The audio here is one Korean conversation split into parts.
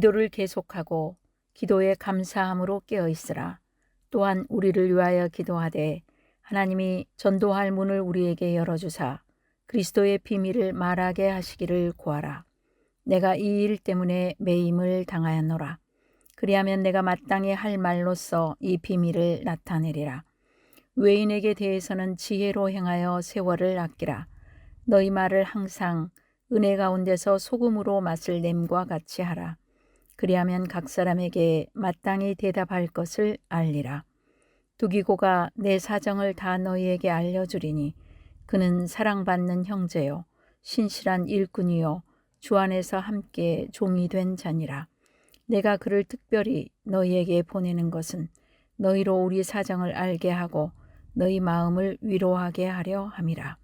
기도를 계속하고 기도에 감사함으로 깨어 있으라. 또한 우리를 위하여 기도하되 하나님이 전도할 문을 우리에게 열어주사 그리스도의 비밀을 말하게 하시기를 구하라. 내가 이 일 때문에 매임을 당하였노라. 그리하면 내가 마땅히 할 말로써 이 비밀을 나타내리라. 외인에게 대해서는 지혜로 행하여 세월을 아끼라. 너희 말을 항상 은혜 가운데서 소금으로 맛을 냄과 같이 하라. 그리하면 각 사람에게 마땅히 대답할 것을 알리라. 두기고가 내 사정을 다 너희에게 알려주리니 그는 사랑받는 형제요 신실한 일꾼이요 주 안에서 함께 종이 된 자니라. 내가 그를 특별히 너희에게 보내는 것은 너희로 우리 사정을 알게 하고 너희 마음을 위로하게 하려 함이라.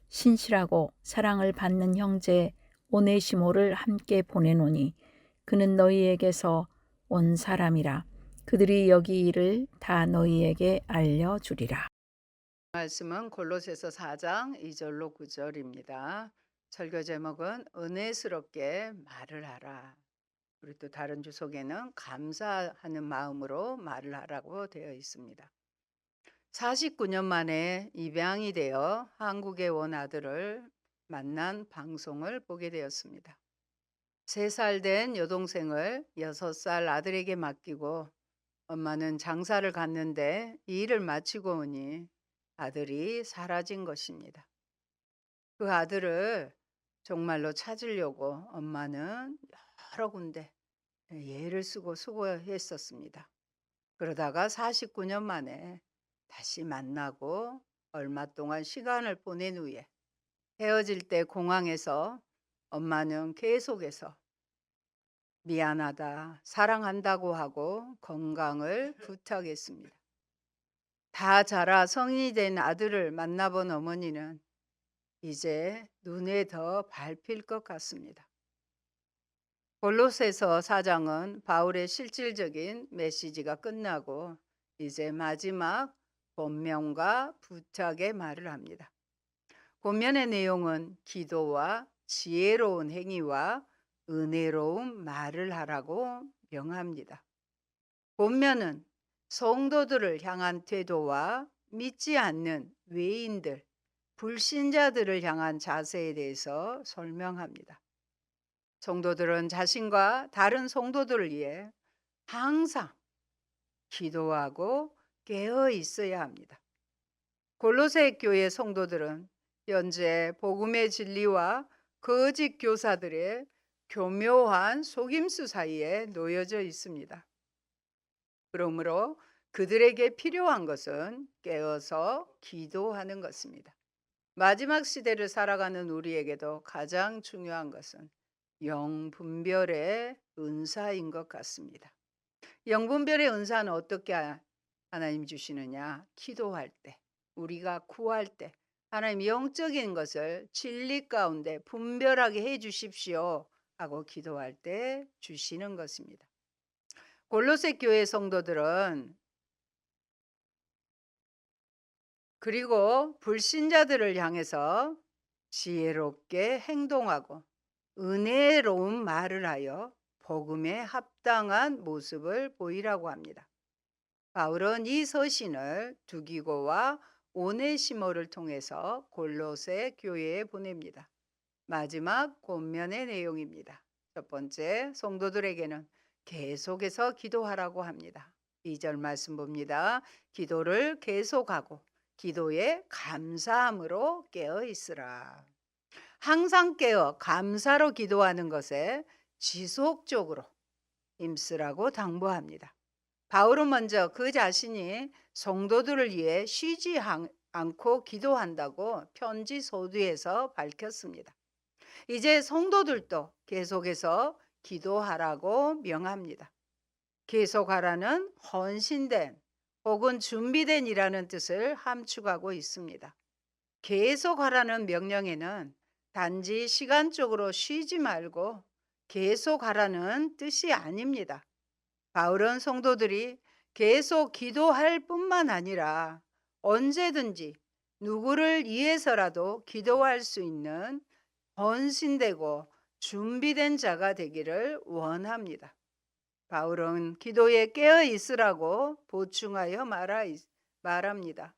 신실하고 사랑을 받는 형제 오네시모를 함께 보내노니 그는 너희에게서 온 사람이라. 그들이 여기 일을 다 너희에게 알려주리라. 말씀은 골로새서 4장 2절로 9절입니다. 설교 제목은 은혜스럽게 말을 하라. 그리고 또 다른 주석에는 감사하는 마음으로 말을 하라고 되어 있습니다. 49년 만에 입양이 되어 한국에 온 아들을 만난 방송을 보게 되었습니다. 3살 된 여동생을 6살 아들에게 맡기고 엄마는 장사를 갔는데 이 일을 마치고 오니 아들이 사라진 것입니다. 그 아들을 정말로 찾으려고 엄마는 여러 군데 애를 쓰고 수고했었습니다. 그러다가 49년 만에 다시 만나고 얼마 동안 시간을 보낸 후에 헤어질 때 공항에서 엄마는 계속해서 미안하다, 사랑한다고 하고 건강을 부탁했습니다. 다 자라 성인이 된 아들을 만나본 어머니는 이제 눈에 더 밟힐 것 같습니다. 골로새서 4장은 바울의 실질적인 메시지가 끝나고 이제 마지막 권면과 부탁의 말을 합니다. 권면의 내용은 기도와 지혜로운 행위와 은혜로운 말을 하라고 명합니다. 권면은 성도들을 향한 태도와 믿지 않는 외인들, 불신자들을 향한 자세에 대해서 설명합니다. 성도들은 자신과 다른 성도들을 위해 항상 기도하고 깨어 있어야 합니다. 골로새 교회 성도들은 현재 복음의 진리와 거짓 교사들의 교묘한 속임수 사이에 놓여져 있습니다. 그러므로 그들에게 필요한 것은 깨어서 기도하는 것입니다. 마지막 시대를 살아가는 우리에게도 가장 중요한 것은 영분별의 은사인 것 같습니다. 영분별의 은사는 어떻게 하나님 주시느냐? 기도할 때, 우리가 구할 때 하나님 영적인 것을 진리 가운데 분별하게 해 주십시오 하고 기도할 때 주시는 것입니다. 골로새 교회 성도들은 그리고 불신자들을 향해서 지혜롭게 행동하고 은혜로운 말을 하여 복음에 합당한 모습을 보이라고 합니다. 바울은 이 서신을 두기고와 오네시모를 통해서 골로새 교회에 보냅니다. 마지막 권면의 내용입니다. 첫 번째, 성도들에게는 계속해서 기도하라고 합니다. 2절 말씀 봅니다. 기도를 계속하고 기도에 감사함으로 깨어 있으라. 항상 깨어 감사로 기도하는 것에 지속적으로 힘쓰라고 당부합니다. 바울은 먼저 그 자신이 성도들을 위해 쉬지 않고 기도한다고 편지 서두에서 밝혔습니다. 이제 성도들도 계속해서 기도하라고 명합니다. 계속하라는 헌신된 혹은 준비된 이라는 뜻을 함축하고 있습니다. 계속하라는 명령에는 단지 시간적으로 쉬지 말고 계속하라는 뜻이 아닙니다. 바울은 성도들이 계속 기도할 뿐만 아니라 언제든지 누구를 위해서라도 기도할 수 있는 헌신되고 준비된 자가 되기를 원합니다. 바울은 기도에 깨어 있으라고 보충하여 말합니다.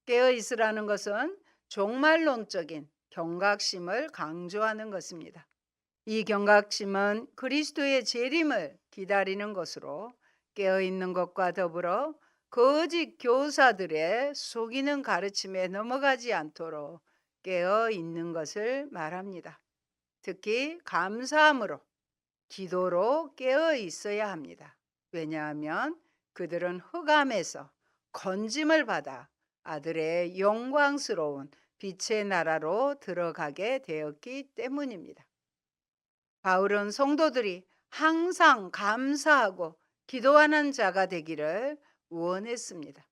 깨어 있으라는 것은 종말론적인 경각심을 강조하는 것입니다. 이 경각심은 그리스도의 재림을 기다리는 것으로 깨어 있는 것과 더불어 거짓 교사들의 속이는 가르침에 넘어가지 않도록 깨어 있는 것을 말합니다. 특히 감사함으로, 기도로 깨어 있어야 합니다. 왜냐하면 그들은 흑암에서 건짐을 받아 아들의 영광스러운 빛의 나라로 들어가게 되었기 때문입니다. 바울은 성도들이 항상 감사하고 기도하는 자가 되기를 원했습니다.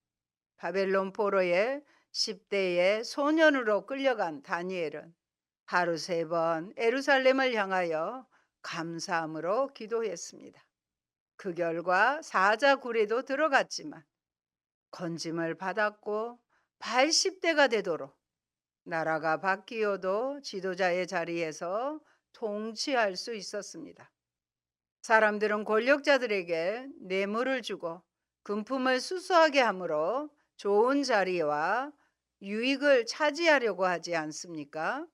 바벨론 포로의 10대의 소년으로 끌려간 다니엘은 하루 3번 예루살렘을 향하여 감사함으로 기도했습니다. 그 결과 사자굴에도 들어갔지만 건짐을 받았고 80대가 되도록 나라가 바뀌어도 지도자의 자리에서 통치할 수 있었습니다. 사람들은 권력자들에게 뇌물을 주고 금품을 수수하게 함으로 좋은 자리와 유익을 차지하려고 하지 않습니까?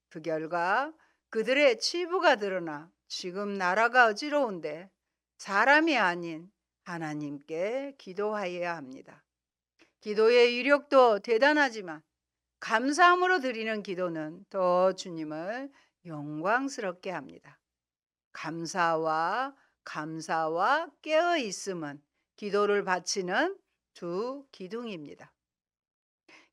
그 결과 그들의 치부가 드러나 지금 나라가 어지러운데 사람이 아닌 하나님께 기도하여야 합니다. 기도의 위력도 대단하지만 감사함으로 드리는 기도는 더 주님을 영광스럽게 합니다. 감사와 깨어 있음은 기도를 바치는 두 기둥입니다.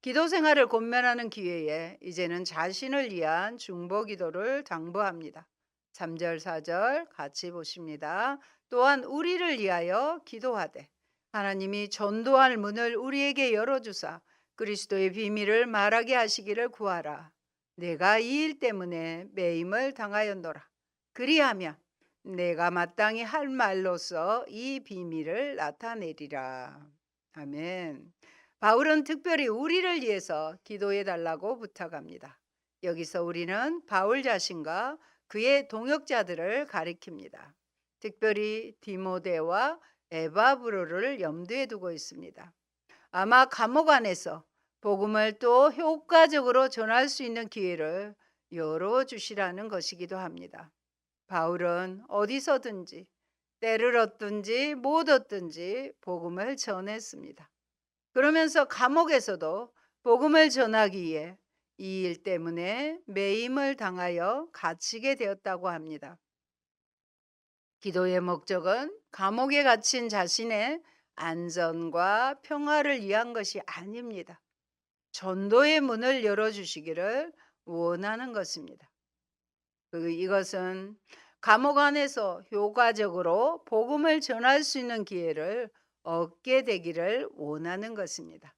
기도 생활을 권면하는 기회에 이제는 자신을 위한 중보 기도를 당부합니다. 3절, 4절 같이 보십니다. 또한 우리를 위하여 기도하되 하나님이 전도할 문을 우리에게 열어주사 그리스도의 비밀을 말하게 하시기를 구하라. 내가 이 일 때문에 매임을 당하였노라. 그리하면 내가 마땅히 할 말로써 이 비밀을 나타내리라. 아멘. 바울은 특별히 우리를 위해서 기도해 달라고 부탁합니다. 여기서 우리는 바울 자신과 그의 동역자들을 가리킵니다. 특별히 디모데와 에바브로를 염두에 두고 있습니다. 아마 감옥 안에서 복음을 또 효과적으로 전할 수 있는 기회를 열어주시라는 것이기도 합니다. 바울은 어디서든지 때를 얻든지 못 얻든지 복음을 전했습니다. 그러면서 감옥에서도 복음을 전하기 위해 이 일 때문에 매임을 당하여 갇히게 되었다고 합니다. 기도의 목적은 감옥에 갇힌 자신의 안전과 평화를 위한 것이 아닙니다. 전도의 문을 열어주시기를 원하는 것입니다. 이것은 감옥 안에서 효과적으로 복음을 전할 수 있는 기회를 얻게 되기를 원하는 것입니다.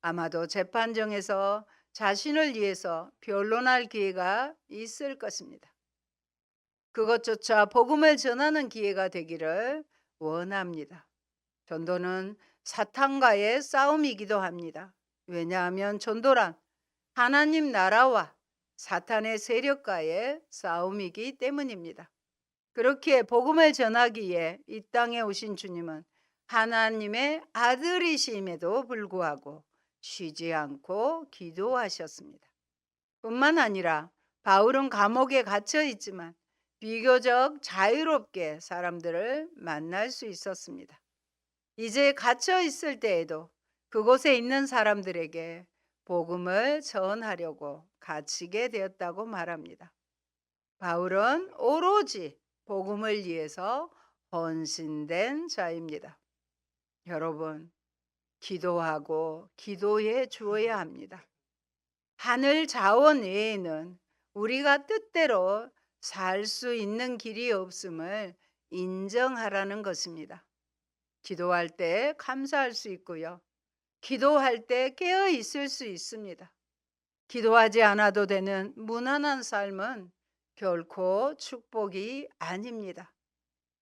아마도 재판정에서 자신을 위해서 변론할 기회가 있을 것입니다. 그것조차 복음을 전하는 기회가 되기를 원합니다. 전도는 사탄과의 싸움이기도 합니다. 왜냐하면 전도란 하나님 나라와 사탄의 세력과의 싸움이기 때문입니다. 그렇기에 복음을 전하기에 이 땅에 오신 주님은 하나님의 아들이심에도 불구하고 쉬지 않고 기도하셨습니다. 뿐만 아니라 바울은 감옥에 갇혀 있지만 비교적 자유롭게 사람들을 만날 수 있었습니다. 이제 갇혀 있을 때에도 그곳에 있는 사람들에게 복음을 전하려고 갇히게 되었다고 말합니다. 바울은 오로지 복음을 위해서 헌신된 자입니다. 여러분, 기도하고 기도해 주어야 합니다. 하늘 자원 외에는 우리가 뜻대로 살 수 있는 길이 없음을 인정하라는 것입니다. 기도할 때 감사할 수 있고요. 기도할 때 깨어 있을 수 있습니다. 기도하지 않아도 되는 무난한 삶은 결코 축복이 아닙니다.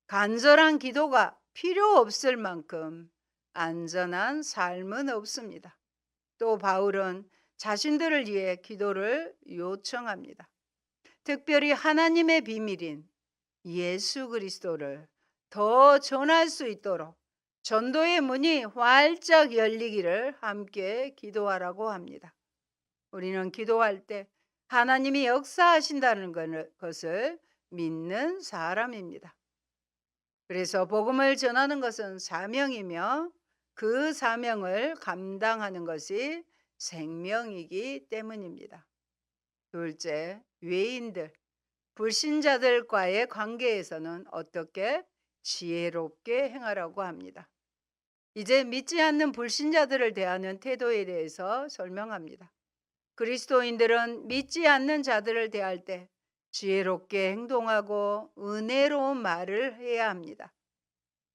간절한 기도가 필요 없을 만큼 안전한 삶은 없습니다. 또 바울은 자신들을 위해 기도를 요청합니다. 특별히 하나님의 비밀인 예수 그리스도를 더 전할 수 있도록 전도의 문이 활짝 열리기를 함께 기도하라고 합니다. 우리는 기도할 때 하나님이 역사하신다는 것을 믿는 사람입니다. 그래서 복음을 전하는 것은 사명이며 그 사명을 감당하는 것이 생명이기 때문입니다. 둘째, 외인들, 불신자들과의 관계에서는 어떻게 지혜롭게 행하라고 합니다. 이제 믿지 않는 불신자들을 대하는 태도에 대해서 설명합니다. 그리스도인들은 믿지 않는 자들을 대할 때 지혜롭게 행동하고 은혜로운 말을 해야 합니다.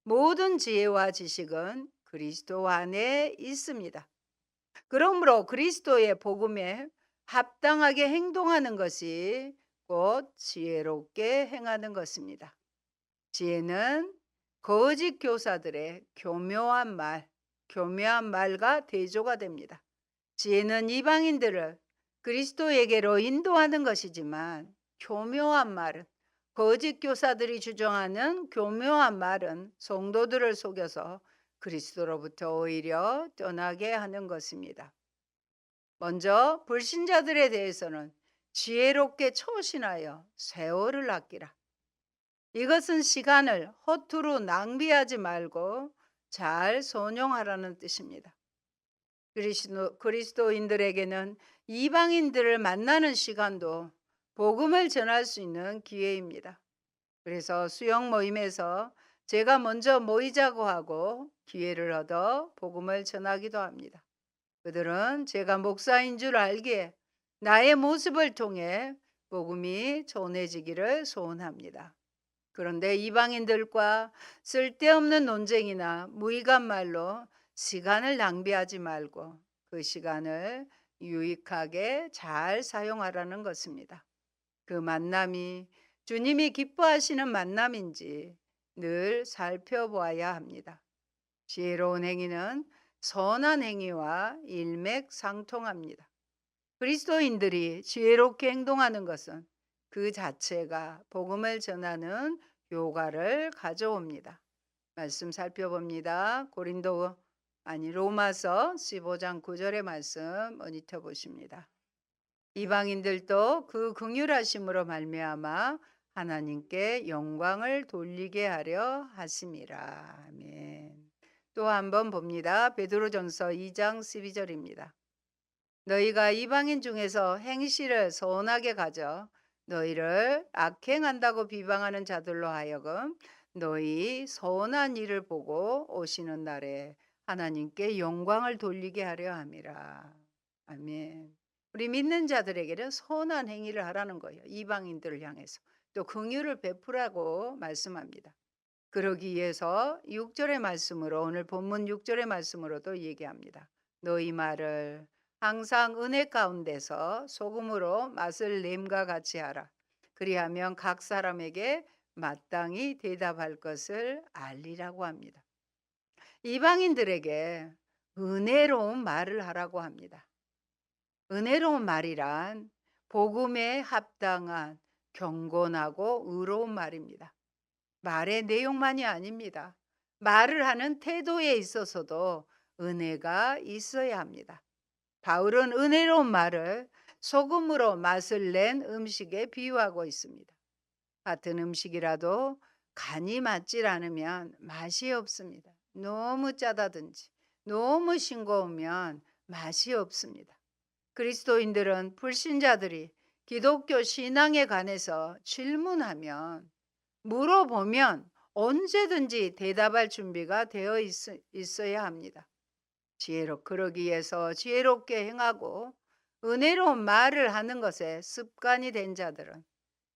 모든 지혜와 지식은 그리스도 안에 있습니다. 그러므로 그리스도의 복음에 합당하게 행동하는 것이 곧 지혜롭게 행하는 것입니다. 지혜는 거짓 교사들의 교묘한 말과 대조가 됩니다. 지혜는 이방인들을 그리스도에게로 인도하는 것이지만 교묘한 말은, 거짓 교사들이 주장하는 교묘한 말은 성도들을 속여서 그리스도로부터 오히려 떠나게 하는 것입니다. 먼저 불신자들에 대해서는 지혜롭게 처신하여 세월을 아끼라. 이것은 시간을 허투루 낭비하지 말고 잘 선용하라는 뜻입니다. 그리스도인들에게는 이방인들을 만나는 시간도 복음을 전할 수 있는 기회입니다. 그래서 수영 모임에서 제가 먼저 모이자고 하고 기회를 얻어 복음을 전하기도 합니다. 그들은 제가 목사인 줄 알기에 나의 모습을 통해 복음이 전해지기를 소원합니다. 그런데 이방인들과 쓸데없는 논쟁이나 무의간 말로 시간을 낭비하지 말고 그 시간을 유익하게 잘 사용하라는 것입니다. 그 만남이 주님이 기뻐하시는 만남인지 늘 살펴보아야 합니다. 지혜로운 행위는 선한 행위와 일맥상통합니다. 그리스도인들이 지혜롭게 행동하는 것은 그 자체가 복음을 전하는 효과를 가져옵니다. 말씀 살펴봅니다. 로마서 15장 9절의 말씀 모니터 보십니다. 이방인들도 그 긍휼하심으로 말미암아 하나님께 영광을 돌리게 하려 하심이라. 아멘. 또 한번 봅니다. 베드로전서 2장 12절입니다. 너희가 이방인 중에서 행실을 선하게 가져 너희를 악행한다고 비방하는 자들로 하여금 너희 선한 일을 보고 오시는 날에 하나님께 영광을 돌리게 하려 함이라. 아멘. 우리 믿는 자들에게는 선한 행위를 하라는 거예요. 이방인들을 향해서. 또 긍휼을 베푸라고 말씀합니다. 그러기 위해서 6절의 말씀으로, 오늘 본문 6절의 말씀으로도 얘기합니다. 너희 말을 항상 은혜 가운데서 소금으로 맛을 냄과 같이 하라. 그리하면 각 사람에게 마땅히 대답할 것을 알리라고 합니다. 이방인들에게 은혜로운 말을 하라고 합니다. 은혜로운 말이란 복음에 합당한 경건하고 의로운 말입니다. 말의 내용만이 아닙니다. 말을 하는 태도에 있어서도 은혜가 있어야 합니다. 바울은 은혜로운 말을 소금으로 맛을 낸 음식에 비유하고 있습니다. 같은 음식이라도 간이 맞질 않으면 맛이 없습니다. 너무 짜다든지 너무 싱거우면 맛이 없습니다. 그리스도인들은 불신자들이 기독교 신앙에 관해서 질문하면, 물어보면 언제든지 대답할 준비가 되어 있어야 합니다. 그러기 위해서 지혜롭게 행하고 은혜로운 말을 하는 것에 습관이 된 자들은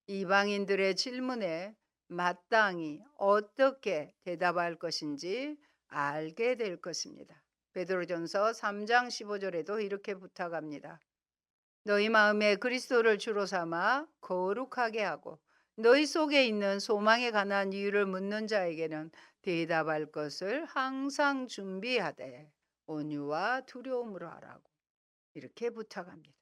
이방인들의 질문에 마땅히 어떻게 대답할 것인지 알게 될 것입니다. 베드로전서 3장 15절에도 이렇게 부탁합니다. 너희 마음에 그리스도를 주로 삼아 거룩하게 하고 너희 속에 있는 소망에 관한 이유를 묻는 자에게는 대답할 것을 항상 준비하되 온유와 두려움으로 하라고 이렇게 부탁합니다.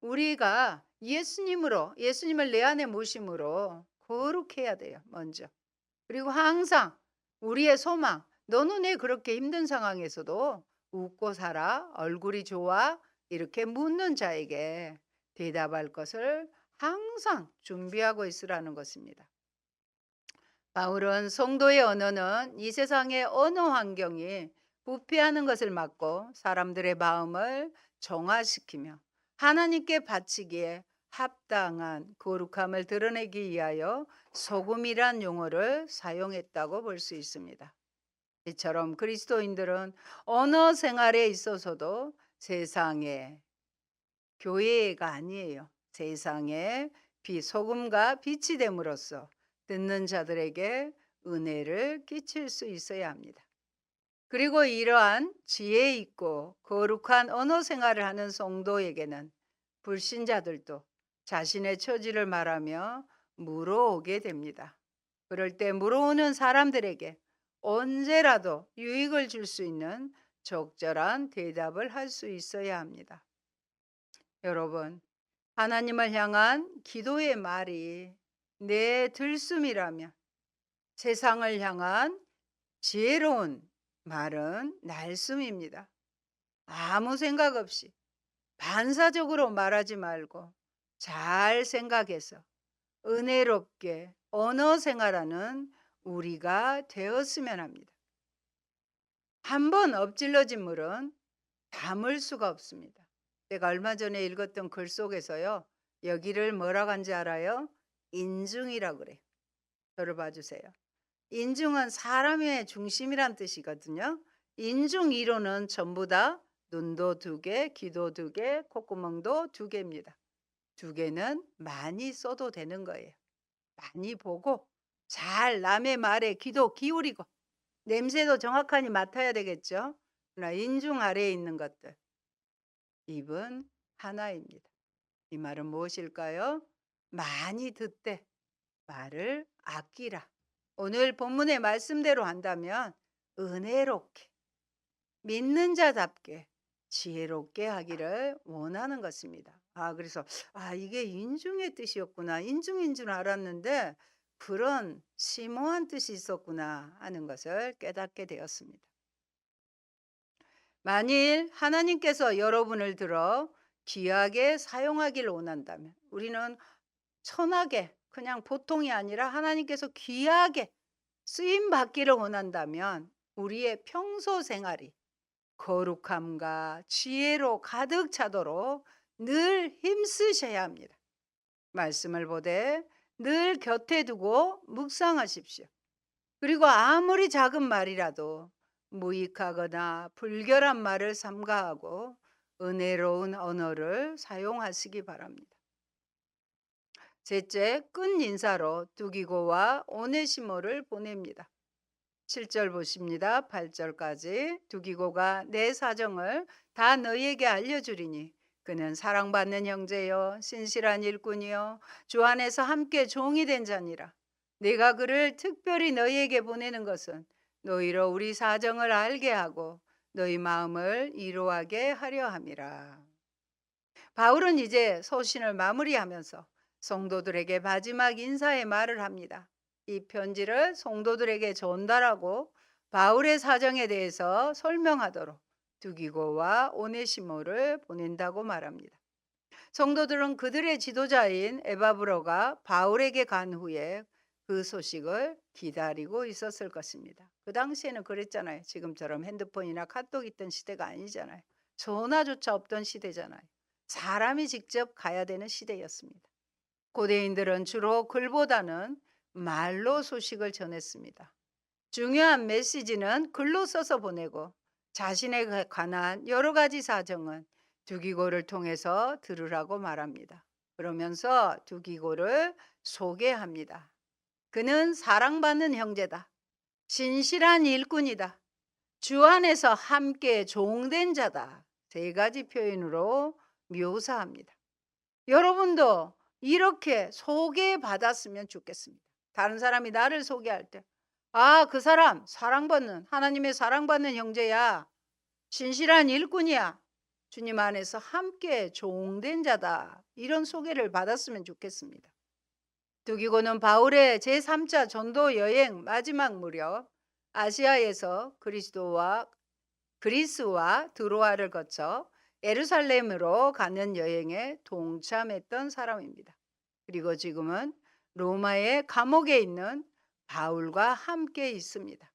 우리가 예수님을 내 안에 모심으로 거룩해야 돼요. 먼저 그리고 항상 우리의 소망, 너는 왜 그렇게 힘든 상황에서도 웃고 살아? 얼굴이 좋아? 이렇게 묻는 자에게 대답할 것을 항상 준비하고 있으라는 것입니다. 바울은 성도의 언어는 이 세상의 어느 환경이 부패하는 것을 막고 사람들의 마음을 정화시키며 하나님께 바치기에 합당한 거룩함을 드러내기 위하여 소금이란 용어를 사용했다고 볼 수 있습니다. 이처럼 그리스도인들은 언어 생활에 있어서도 세상에 교회가 아니에요. 세상에 소금과 빛이 됨으로써 듣는 자들에게 은혜를 끼칠 수 있어야 합니다. 그리고 이러한 지혜 있고 거룩한 언어 생활을 하는 성도에게는 불신자들도 자신의 처지를 말하며 물어오게 됩니다. 그럴 때 물어오는 사람들에게 언제라도 유익을 줄 수 있는 적절한 대답을 할 수 있어야 합니다. 여러분, 하나님을 향한 기도의 말이 내 들숨이라면 세상을 향한 지혜로운 말은 날숨입니다. 아무 생각 없이 반사적으로 말하지 말고 잘 생각해서 은혜롭게 언어 생활하는 우리가 되었으면 합니다. 한번 엎질러진 물은 담을 수가 없습니다. 제가 얼마 전에 읽었던 글 속에서요. 여기를 뭐라고 한지 알아요? 인중이라고 그래요. 저를 봐주세요. 인중은 사람의 중심이란 뜻이거든요. 인중 이론은 전부 다 눈도 2개, 귀도 2개, 콧구멍도 2개입니다. 2개는 많이 써도 되는 거예요. 많이 보고 잘 남의 말에 귀도 기울이고 냄새도 정확하니 맡아야 되겠죠. 그러나 인중 아래에 있는 것들, 입은 하나입니다. 이 말은 무엇일까요? 많이 듣되 말을 아끼라. 오늘 본문의 말씀대로 한다면 은혜롭게, 믿는 자답게, 지혜롭게 하기를 원하는 것입니다. 그래서 이게 인중의 뜻이었구나. 인중인 줄 알았는데 그런 심오한 뜻이 있었구나 하는 것을 깨닫게 되었습니다. 만일 하나님께서 여러분을 들어 귀하게 사용하기를 원한다면 우리는 천하게 그냥 보통이 아니라 하나님께서 귀하게 쓰임 받기를 원한다면 우리의 평소 생활이 거룩함과 지혜로 가득 차도록 늘 힘쓰셔야 합니다. 말씀을 보되 늘 곁에 두고 묵상하십시오. 그리고 아무리 작은 말이라도 무익하거나 불결한 말을 삼가하고 은혜로운 언어를 사용하시기 바랍니다. 셋째, 끈 인사로 두기고와 오네시모를 보냅니다. 7절 보십니다. 8절까지 두기고가 내 사정을 다 너희에게 알려주리니 그는 사랑받는 형제요 신실한 일꾼이요 주 안에서 함께 종이 된 자니라. 내가 그를 특별히 너희에게 보내는 것은 너희로 우리 사정을 알게 하고 너희 마음을 이루하게 하려 함이라. 바울은 이제 소신을 마무리하면서 성도들에게 마지막 인사의 말을 합니다. 이 편지를 성도들에게 전달하고 바울의 사정에 대해서 설명하도록 두기고와 오네시모를 보낸다고 말합니다. 성도들은 그들의 지도자인 에바브로가 바울에게 간 후에 그 소식을 기다리고 있었을 것입니다. 그 당시에는 그랬잖아요. 지금처럼 핸드폰이나 카톡 있던 시대가 아니잖아요. 전화조차 없던 시대잖아요. 사람이 직접 가야 되는 시대였습니다. 고대인들은 주로 글보다는 말로 소식을 전했습니다. 중요한 메시지는 글로 써서 보내고 자신에 관한 여러 가지 사정은 두기고를 통해서 들으라고 말합니다. 그러면서 두기고를 소개합니다. 그는 사랑받는 형제다. 신실한 일꾼이다. 주 안에서 함께 종된 자다. 3가지 표현으로 묘사합니다. 여러분도 이렇게 소개받았으면 좋겠습니다. 다른 사람이 나를 소개할 때, 그 사람 사랑받는, 하나님의 사랑받는 형제야. 신실한 일꾼이야. 주님 안에서 함께 종된 자다. 이런 소개를 받았으면 좋겠습니다. 두기고는 바울의 제3차 전도 여행 마지막 무렵 아시아에서 그리스와 드로아를 거쳐 예루살렘으로 가는 여행에 동참했던 사람입니다. 그리고 지금은 로마의 감옥에 있는 바울과 함께 있습니다.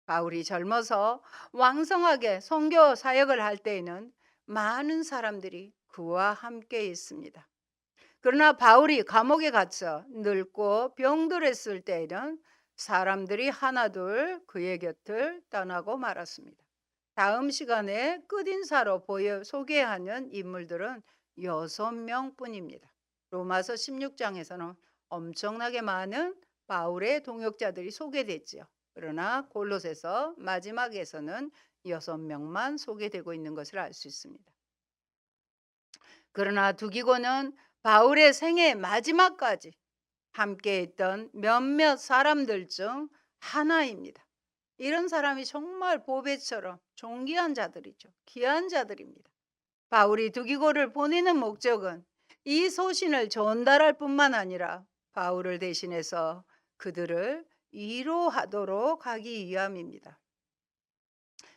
바울이 젊어서 왕성하게 선교 사역을 할 때에는 많은 사람들이 그와 함께 있습니다. 그러나 바울이 감옥에 갇혀 늙고 병들었을 때에는 사람들이 하나둘 그의 곁을 떠나고 말았습니다. 다음 시간에 끝인사로 소개하는 인물들은 6명뿐입니다. 로마서 16장에서는 엄청나게 많은 바울의 동역자들이 소개됐지요. 그러나 골로새서 마지막에서는 6명만 소개되고 있는 것을 알 수 있습니다. 그러나 두기고는 바울의 생애 마지막까지 함께 있던 몇몇 사람들 중 하나입니다. 이런 사람이 정말 보배처럼 존귀한 자들이죠. 귀한 자들입니다. 바울이 두기고를 보내는 목적은 이 소신을 전달할 뿐만 아니라 바울을 대신해서 그들을 위로하도록 하기 위함입니다.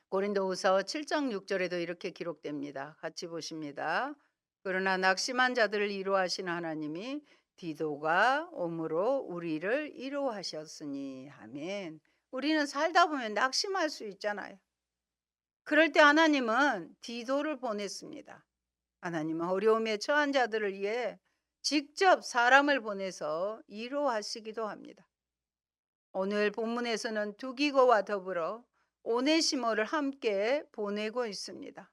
고린도후서 7장 6절에도 이렇게 기록됩니다. 같이 보십니다. 그러나 낙심한 자들을 위로하시는 하나님이 디도가 옴으로 우리를 위로하셨으니. 아멘. 우리는 살다 보면 낙심할 수 있잖아요. 그럴 때 하나님은 디도를 보냈습니다. 하나님은 어려움에 처한 자들을 위해 직접 사람을 보내서 위로하시기도 합니다. 오늘 본문에서는 두기고와 더불어 오네시모를 함께 보내고 있습니다.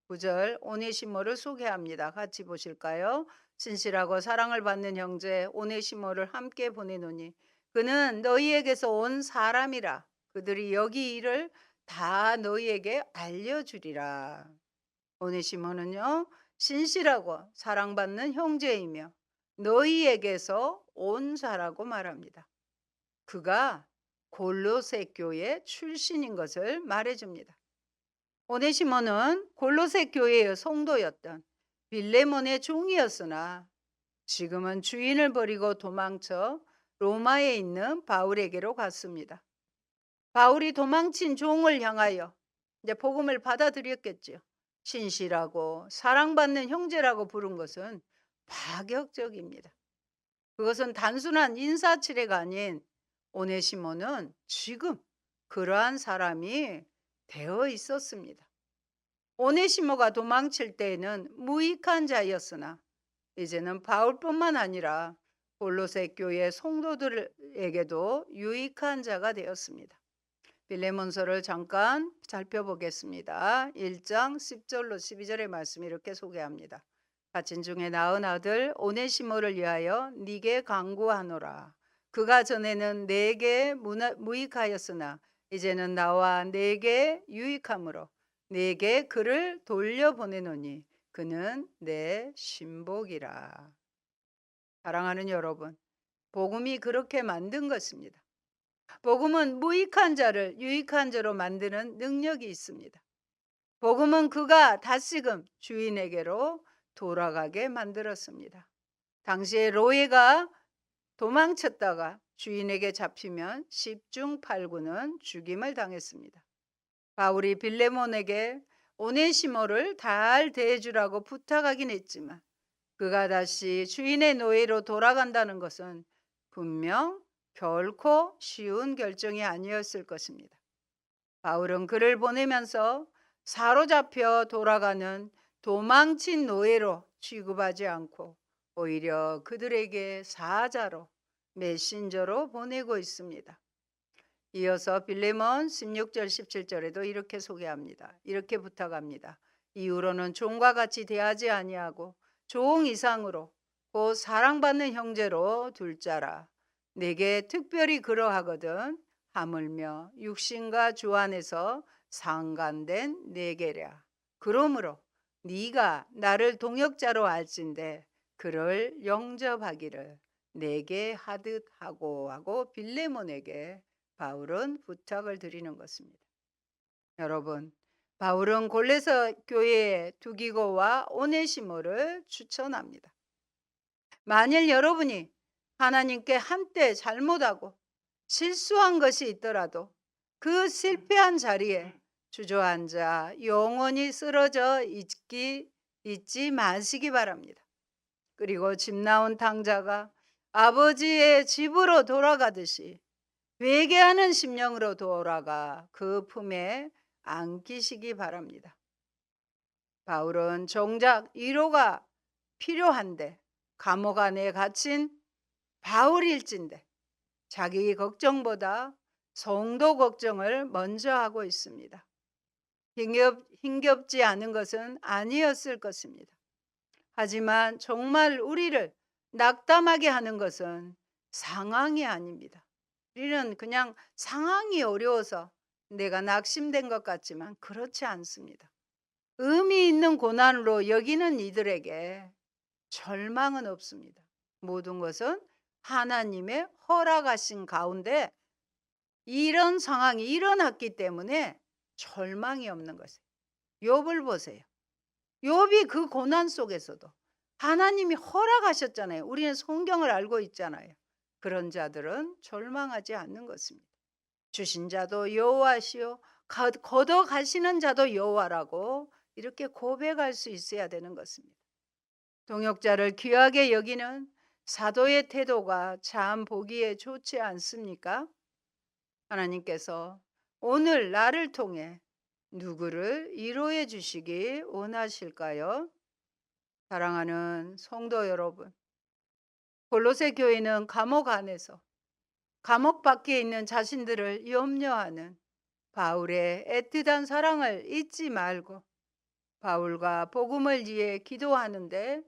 9절 오네시모를 소개합니다. 같이 보실까요? 진실하고 사랑을 받는 형제 오네시모를 함께 보내노니 그는 너희에게서 온 사람이라. 그들이 여기 일을 다 너희에게 알려주리라. 오네시모는요, 신실하고 사랑받는 형제이며 너희에게서 온 자라고 말합니다. 그가 골로새 교회 출신인 것을 말해줍니다. 오네시모는 골로새 교회의 성도였던 빌레몬의 종이었으나 지금은 주인을 버리고 도망쳐 로마에 있는 바울에게로 갔습니다. 바울이 도망친 종을 향하여 이제 복음을 받아들였겠지요. 신실하고 사랑받는 형제라고 부른 것은 파격적입니다. 그것은 단순한 인사치레가 아닌 오네시모는 지금 그러한 사람이 되어 있었습니다. 오네시모가 도망칠 때에는 무익한 자였으나 이제는 바울뿐만 아니라 골로새 교회 성도들에게도 유익한 자가 되었습니다. 빌레몬서를 잠깐 살펴보겠습니다. 1장 10절로 12절의 말씀이 이렇게 소개합니다. 갇힌 중에 낳은 아들 오네시모를 위하여 네게 간구하노라. 그가 전에는 내게 무익하였으나 이제는 나와 내게 유익함으로 내게 그를 돌려보내노니 그는 내 신복이라. 사랑하는 여러분, 복음이 그렇게 만든 것입니다. 복음은 무익한 자를 유익한 자로 만드는 능력이 있습니다. 복음은 그가 다시금 주인에게로 돌아가게 만들었습니다. 당시에 로에가 도망쳤다가 주인에게 잡히면 10중 8구는 죽임을 당했습니다. 바울이 빌레몬에게 오네시모를 잘 대해주라고 부탁하긴 했지만 그가 다시 주인의 노예로 돌아간다는 것은 분명 결코 쉬운 결정이 아니었을 것입니다. 바울은 그를 보내면서 사로잡혀 돌아가는 도망친 노예로 취급하지 않고 오히려 그들에게 사자로 메신저로 보내고 있습니다. 이어서 빌레몬 16절 17절에도 이렇게 소개합니다. 이렇게 부탁합니다. 이후로는 종과 같이 대하지 아니하고 종 이상으로 곧 사랑받는 형제로 둘 자라. 내게 특별히 그러하거든 하물며 육신과 주 안에서 상간된 내게랴. 그러므로 네가 나를 동역자로 알진대 그를 영접하기를 내게 하듯 하고 빌레몬에게 바울은 부탁을 드리는 것입니다. 여러분, 바울은 골로새 교회에 두기고와 오네시모를 추천합니다. 만일 여러분이 하나님께 한때 잘못하고 실수한 것이 있더라도 그 실패한 자리에 주저앉아 영원히 쓰러져 있지 마시기 바랍니다. 그리고 집 나온 탕자가 아버지의 집으로 돌아가듯이 회개하는 심령으로 돌아가 그 품에 안기시기 바랍니다. 바울은 정작 위로가 필요한데 감옥 안에 갇힌 바울일진데 자기 걱정보다 성도 걱정을 먼저 하고 있습니다. 힘겹지 않은 것은 아니었을 것입니다. 하지만 정말 우리를 낙담하게 하는 것은 상황이 아닙니다. 우리는 그냥 상황이 어려워서 내가 낙심된 것 같지만 그렇지 않습니다. 의미 있는 고난으로 여기는 이들에게 절망은 없습니다. 모든 것은 하나님의 허락하신 가운데 이런 상황이 일어났기 때문에 절망이 없는 것이에요. 욥을 보세요. 욥이 그 고난 속에서도 하나님이 허락하셨잖아요. 우리는 성경을 알고 있잖아요. 그런 자들은 절망하지 않는 것입니다. 주신 자도 여호와시요 걷어 가시는 자도 여호와라고 이렇게 고백할 수 있어야 되는 것입니다. 동역자를 귀하게 여기는 사도의 태도가 참 보기에 좋지 않습니까? 하나님께서 오늘 나를 통해 누구를 위로해 주시기 원하실까요? 사랑하는 성도 여러분, 골로새 교회는 감옥 안에서 감옥 밖에 있는 자신들을 염려하는 바울의 애틋한 사랑을 잊지 말고 바울과 복음을 위해 기도하는데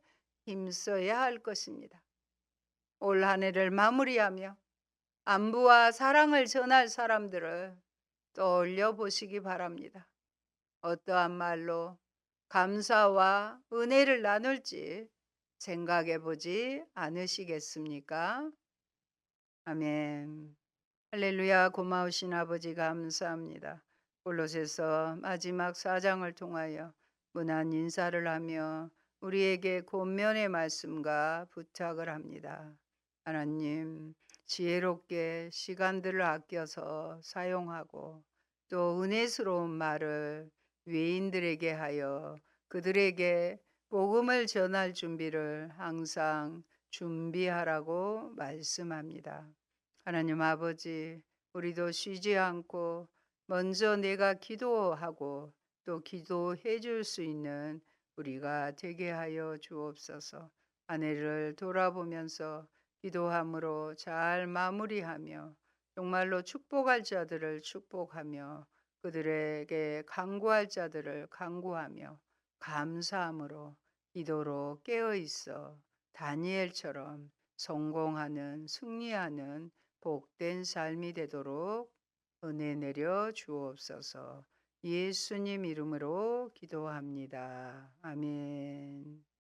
힘써야 할 것입니다. 올 한 해를 마무리하며 안부와 사랑을 전할 사람들을 떠올려 보시기 바랍니다. 어떠한 말로 감사와 은혜를 나눌지 생각해 보지 않으시겠습니까? 아멘. 할렐루야. 고마우신 아버지 감사합니다. 골로새서 마지막 4장을 통하여 문안 인사를 하며 우리에게 권면의 말씀과 부탁을 합니다. 하나님, 지혜롭게 시간들을 아껴서 사용하고 또 은혜스러운 말을 외인들에게 하여 그들에게 복음을 전할 준비를 항상 준비하라고 말씀합니다. 하나님 아버지, 우리도 쉬지 않고 먼저 내가 기도하고 또 기도해 줄 수 있는 우리가 되게 하여 주옵소서. 한 해를 돌아보면서 기도함으로 잘 마무리하며 정말로 축복할 자들을 축복하며 그들에게 간구할 자들을 간구하며 감사함으로 기도로 깨어 있어 다니엘처럼 성공하는 승리하는 복된 삶이 되도록 은혜 내려 주옵소서. 예수님 이름으로 기도합니다. 아멘.